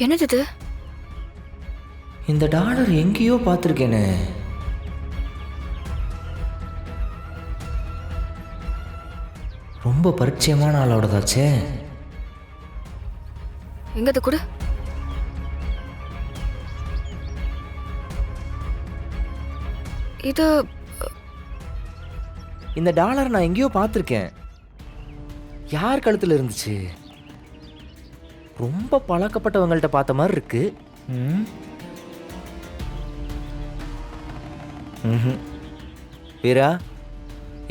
என்னது இது? இந்த டாலர் எங்கேயோ பார்த்துருக்கேனே. ரொம்ப பரிச்சயமான ஆளோடதாச்சே. எங்கது கூட? இது இந்த டாலர் நான் எங்கேயோ பார்த்துருக்கேன். யார் கழுத்தில் இருந்துச்சு? ரொம்ப பழக்கப்பட்டவங்கள்ட்ட பார்த்த மாதிரி இருக்கு. வீரா,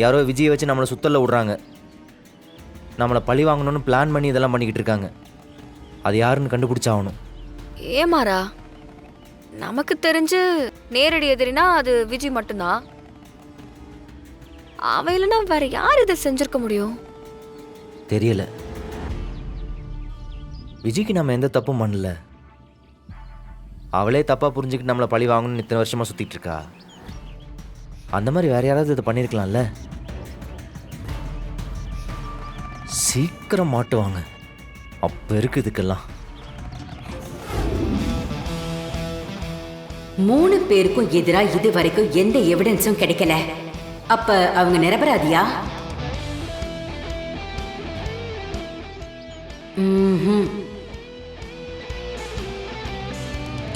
யாரோ விஜயை வச்சு நம்மளை சுத்தல்ல விடுறாங்க. நம்மளை பழி வாங்கணும்னு பிளான் பண்ணி இதெல்லாம் பண்ணிக்கிட்டு இருக்காங்க. அது யாருன்னு கண்டுபிடிச்சாகணும். ஏமாறா, நமக்கு தெரிஞ்சு நேரடி எதிரினா அது விஜய் மட்டும்தான். அவ இல்லைன்னா வேற யார் இதை செஞ்சிருக்க முடியும்? தெரியல. விஜய்க்கு நம்ம எந்த தப்பும் பண்ணல. அவளே தப்பா புரிஞ்சுக்கிட்டு நம்மளை பழி வாங்கணும்னு இத்தனை வருஷமா சுத்திட்டு இருக்கா. அந்த மாதிரி வேற யாராவது இதை பண்ணியிருக்கலாம்ல. சீக்கிரம் மாட்டுவாங்க. அப்ப இருக்கு இதுக்கெல்லாம். 3 பேருக்கும் எதிரா இது வரைக்கும் எந்த எவிடன்ஸும் கிடைக்கல. அப்ப அவங்க நிரபராதியா?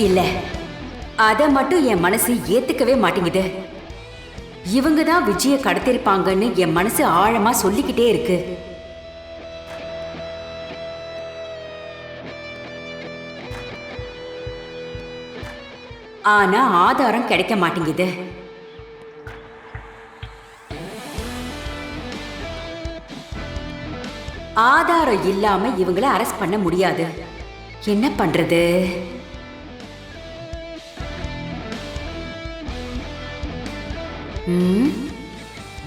இல்ல, அத மட்டும் என் மனசு ஏத்துக்கவே மாட்டேங்குது. இவங்க தான் விஜய கடத்திருப்பாங்கன்னு என் மனசு ஆழமா சொல்லிக்கிட்டே இருக்கு. ஆனா ஆதாரம் கிடைக்க மாட்டேங்குது. ஆதாரம் இல்லாம இவங்கள அரெஸ்ட் பண்ண முடியாது. என்ன பண்றது?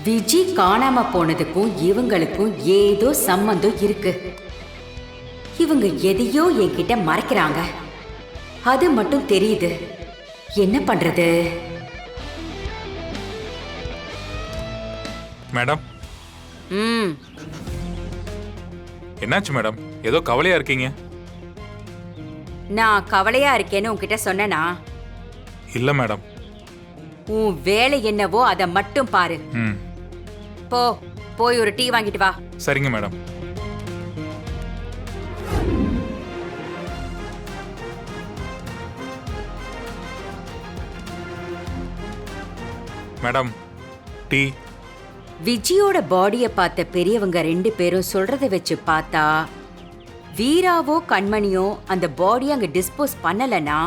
விஜய் காணாம போனதுக்கும் இவங்களுக்கும் ஏதோ சம்பந்தம் இருக்கு. இவங்க எதையோ என்கிட்ட மறைக்கிறாங்க. அது மட்டும் தெரியுது. என்ன பண்றது? மேடம். என்னாச்சு மேடம்? ஏதோ கவலையா இருக்கீங்க. நான் கவலையா இருக்கேன்னு உன்கிட்ட சொன்னேனா? இல்ல மேடம். உன் வேலை என்னவோ அதை மட்டும் பாரு. போய் ஒரு டீ வாங்கிட்டு வா. சரிங்க மேடம். Madam, tea. விஜயோட பாடியை பார்த்த பெரியவங்க 2 பேரும் சொல்றதை வச்சு பார்த்தா, வீராவோ கண்மணியோ அந்த பாடியை அங்க டிஸ்போஸ் பண்ணலனா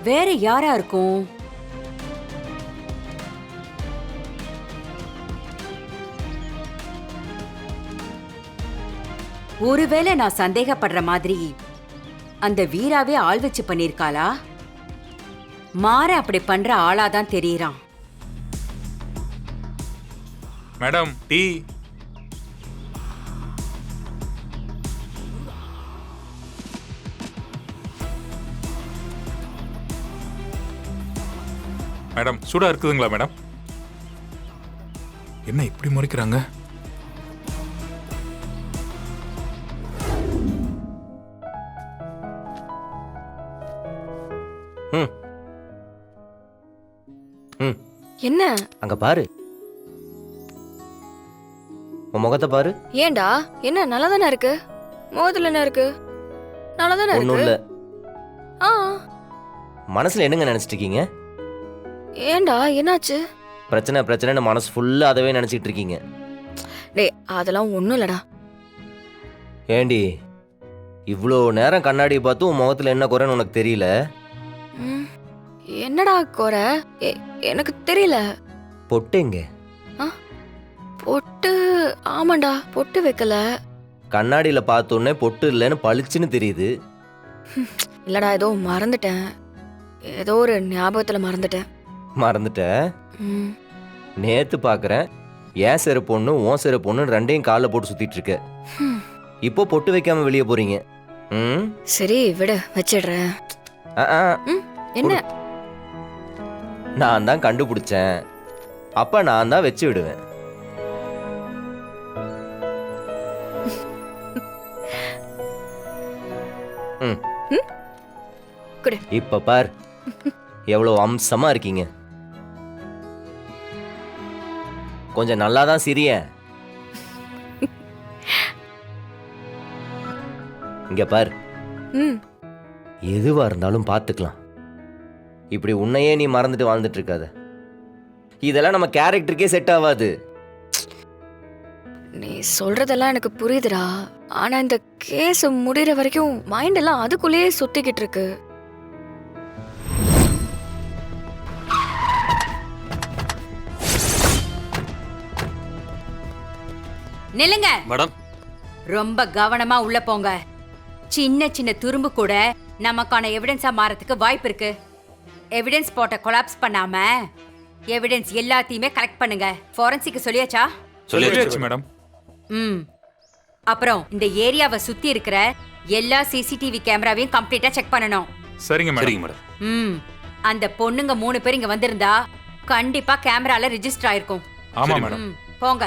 வேற யாரா இருக்கும்? ஒருவேளை நான் சந்தேகப்படுற மாதிரி அந்த வீராவே ஆள் வச்சு பண்ணிருக்காளா? மாற அப்படி பண்ற ஆளாதான் தெரியறான். Madam, tea. மேடம், சூடா இருக்குதுங்களா மேடம்? என்ன இப்படி முறைக்கிறாங்க? என்ன? அங்க பாரு, உன் முகத்தை பாரு. ஏண்டா, என்ன நல்லா தானே இருக்கு? முகத்துல என்ன இருக்கு? நல்லா தானே ஒண்ணும் இருக்கு. இல்ல. மனசுல என்னங்க நினைச்சிட்டு இருக்கீங்க? ஏண்டா, என்னாச்சு? பிரச்சனைன்னு மனசு ஃபுல்லா அதவே நினைச்சிட்டு இருக்கீங்க. டேய், அதெல்லாம் ஒண்ணும் இல்லடா. ஏண்டி, இவ்வளோ நேரம் கண்ணாடியை பார்த்து உன் முகத்துல என்ன குறைன்னு உனக்கு தெரியல? என்னடா குறை? எனக்கு தெரியல. பொட்டுங்க. பொட்டு? ஆமாண்டா, பொட்டு வைக்கல. கண்ணாடியில பார்த்தோன்னே பொட்டு இல்லைன்னு பளிச்சுன்னு தெரியுது. இல்லடா, ஏதோ மறந்துட்டேன். ஏதோ ஒரு ஞாபகத்துல மறந்துட்டேன். மறந்துட்ட? நேத்து பாக்குறேன் ஏன் செருப்பு ஒண்ணு உன் செருப்பு ஒண்ணு ரெண்டையும் காலில் போட்டு சுத்திட்டு இருக்க. இப்போ பொட்டு வைக்காம வெளியே போறீங்க. சரி விடு, வச்சிடுறேன். என்ன? நான் தான் கண்டுபிடிச்சேன். அப்ப நான் தான் வச்சு விடுவேன். குடு. இப்ப பார் எவ்வளவு அம்சமா இருக்கீங்க. கொஞ்சம் நல்லா தான் சிரிய. இங்க பார், ம் எதுவா இருந்தாலும் பார்த்துக்கலாம். இப்படி உன்னையே நீ மறந்துட்டு வாழ்ந்துட்டு இருக்காத. இதெல்லாம் நம்ம கேரக்டருக்கே செட் ஆகாது. நீ சொல்றதெல்லாம் எனக்கு புரியுதுடா. ஆனா இந்த கேஸ் முடிகிற வரைக்கும் மைண்ட் எல்லாம் அதுக்குள்ளேயே சுத்திக்கிட்டு இருக்கு. நில்லுங்க. மேடம், ரொம்ப கவனமா உள்ள போங்க. சின்ன சின்ன துரும்பு கூட நமக்கான எவிடன்ஸா மாறதுக்கு வாய்ப்பு இருக்கு. எவிடன்ஸ் ஸ்பாட்டை கொலாப்ஸ் பண்ணாம எவிடன்ஸ் எல்லாத்தையுமே கலெக்ட் பண்ணுங்க. ஃபாரன்சிக் சொல்லியாச்சா? சொல்லியாச்சு மேடம். ம். அப்புறம் இந்த ஏரியாவை சுத்தி இருக்கிற எல்லா சிசிடிவி கேமராவையும் கம்ப்ளீட்டா செக் பண்ணணும். சரிங்க மேடம். சரிங்க மேடம். ம். அந்த பொண்ணுங்க 3 பேர் இங்க வந்திருந்தா கண்டிப்பா கேமரால ரெஜிஸ்டர் ஆயிருக்கும். ஆமா மேடம். ம். போங்க.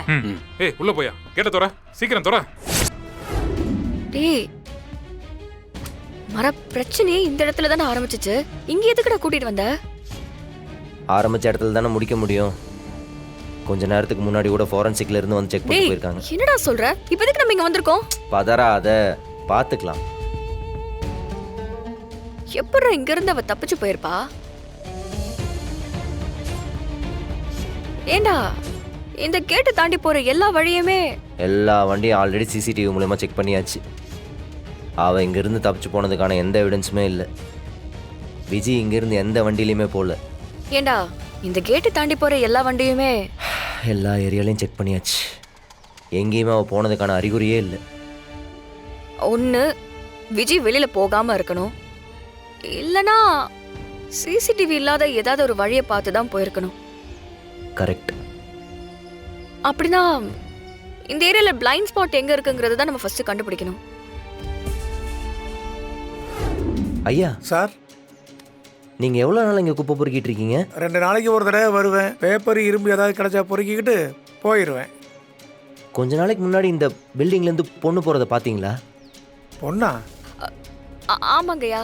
ஏய் உள்ள போயா, கேட்ட தோற, சீக்கிரம் தோற. டேய், மர பிரச்சனையே இந்த இடத்துல தானே ஆரம்பிச்சிச்சு. இங்க எதுக்குடா கூட்டிட்டு வந்த? ஆரம்பிச்ச இடத்துல தானே முடிக்க முடியும். கொஞ்ச நேரத்துக்கு முன்னாடி கூட ஃபாரன்சிக்ல இருந்து வந்து செக் பண்ணி டேய், போயிருக்காங்க. என்னடா சொல்ற? இப்ப எதுக்கு நம்ம இங்க வந்திருக்கோம்? பதறாத, பாத்துக்கலாம். எப்படிடா இங்க இருந்து அவ தப்பிச்சு போயிருப்பா? ஏண்டா, இந்த கேட்டு தாண்டி போற எல்லா வழியுமே எல்லா வண்டியும் ஆல்ரெடி சிசிடிவி மூலமா செக் பண்ணியாச்சு. அவ இங்கிருந்து தப்பிச்சு போனதுக்கான எந்த எவிடன்ஸுமே இல்லை. விஜய் இங்கிருந்து எந்த வண்டியிலையுமே போகல. ஏண்டா, இந்த கேட்டு தாண்டி போற எல்லா வண்டியுமே எல்லா ஏரியாலையும் செக் பண்ணியாச்சு. எங்கேயுமே அவள் போனதுக்கான அறிகுறியே இல்லை. ஒண்ணு விஜய் வெளியில போகாம இருக்கணும், இல்லனா சிசிடிவி இல்லாத ஏதாவது ஒரு வழியை பார்த்து தான் போயிருக்கணும். கரெக்ட். அப்படின்னா இந்த ஏரியால பிளைண்ட் ஸ்பாட் எங்க இருக்குங்கிறத தான் நம்ம ஃபர்ஸ்ட் கண்டுபிடிக்கணும். ஐயா சார், நீங்கள் எவ்வளோ நாள் இங்கே குப்பை பொறுக்கிட்டு இருக்கீங்க? 2 நாளைக்கு ஒரு தடவை வருவேன். பேப்பர் இரும்பு ஏதாவது கிடைச்சா பொறுக்கிக்கிட்டு போயிடுவேன். கொஞ்ச நாளைக்கு முன்னாடி இந்த பில்டிங்லேருந்து பொண்ணு போகிறத பார்த்தீங்களா? பொண்ணா? ஆமாங்கய்யா,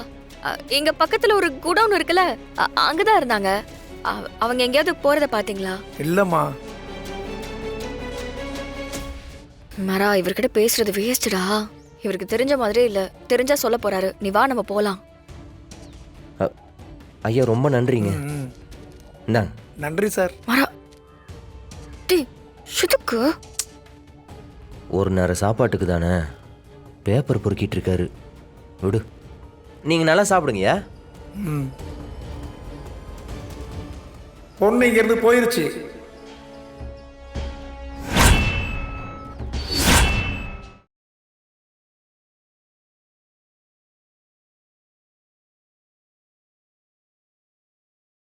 எங்க பக்கத்துல ஒரு குடவுன் இருக்குல்ல, அங்கதான் இருந்தாங்க. அவங்க எங்கேயாவது போறத பாத்தீங்களா? இல்லைம்மா. மரா, இவர்கிட்ட பேசுறது வேஸ்டா. இவருக்கு தெரிஞ்ச மாதிரியே இல்ல. தெரிஞ்சா சொல்ல போறாரு. நீ வா, நம்ம போலாம். ஐயா ரொம்ப நன்றிங்க. ம். இந்தாங்க. நன்றி சார். மரா, டேய், எதுக்கு? ஒரு நேரம் சாப்பாட்டுக்கு தானே பேப்பர் பொறுக்கிட்டு இருக்காரு, விடு. நீங்கள் நல்லா சாப்பிடுங்கய்யா. ம். பொண்ணு இங்கேருந்து போயிருச்சு.